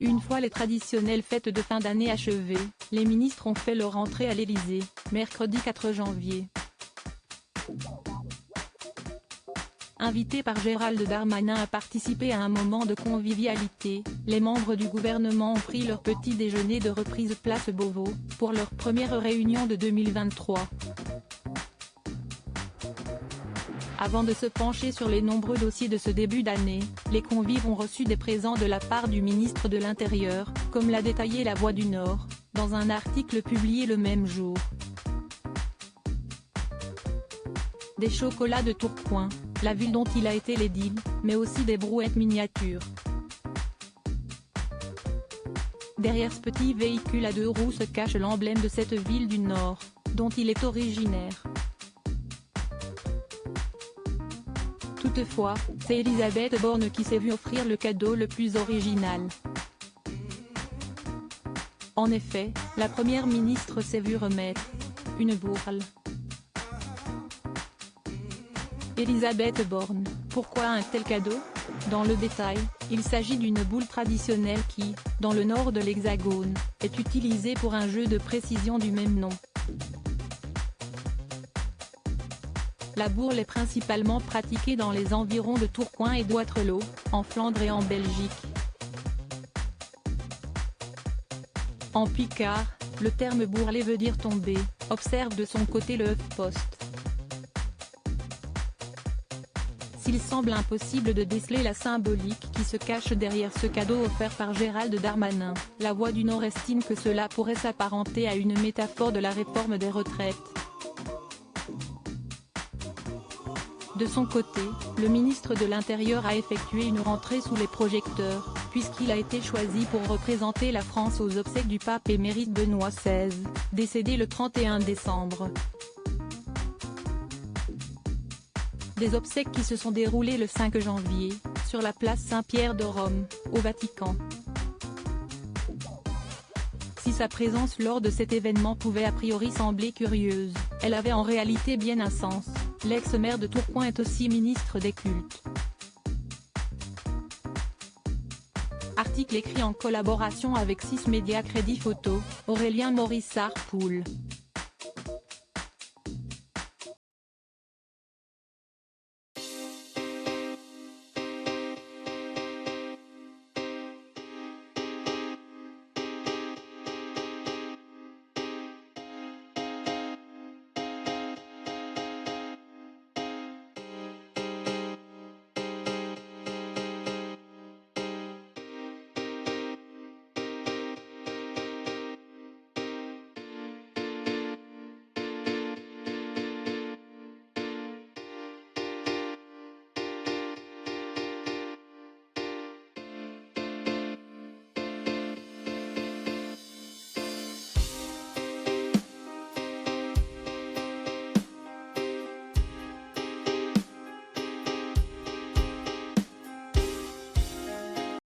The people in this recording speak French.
Une fois les traditionnelles fêtes de fin d'année achevées, les ministres ont fait leur entrée à l'Élysée, mercredi 4 janvier. Invités par Gérald Darmanin à participer à un moment de convivialité, les membres du gouvernement ont pris leur petit déjeuner de reprise place Beauvau, pour leur première réunion de 2023. Avant de se pencher sur les nombreux dossiers de ce début d'année, les convives ont reçu des présents de la part du ministre de l'Intérieur, comme l'a détaillé La Voix du Nord, dans un article publié le même jour. Des chocolats de Tourcoing, la ville dont il a été l'édile, mais aussi des brouettes miniatures. Derrière ce petit véhicule à 2 roues se cache l'emblème de cette ville du Nord, dont il est originaire. Toutefois, c'est Elisabeth Borne qui s'est vue offrir le cadeau le plus original. En effet, la première ministre s'est vue remettre une bourle. Elisabeth Borne, pourquoi un tel cadeau? Dans le détail, il s'agit d'une boule traditionnelle qui, dans le nord de l'Hexagone, est utilisée pour un jeu de précision du même nom. La bourle est principalement pratiquée dans les environs de Tourcoing et d'Ouattrelot, en Flandre et en Belgique. En picard, le terme bourreler veut dire tomber, observe de son côté le HuffPost. S'il semble impossible de déceler la symbolique qui se cache derrière ce cadeau offert par Gérald Darmanin, La Voix du Nord estime que cela pourrait s'apparenter à une métaphore de la réforme des retraites. De son côté, le ministre de l'Intérieur a effectué une rentrée sous les projecteurs, puisqu'il a été choisi pour représenter la France aux obsèques du pape émérite Benoît XVI, décédé le 31 décembre. Des obsèques qui se sont déroulées le 5 janvier, sur la place Saint-Pierre de Rome, au Vatican. Si sa présence lors de cet événement pouvait a priori sembler curieuse, elle avait en réalité bien un sens. L'ex-maire de Tourcoing est aussi ministre des Cultes. Article écrit en collaboration avec 6 médias Crédit Photo, Aurélien Maurice Sarpoul.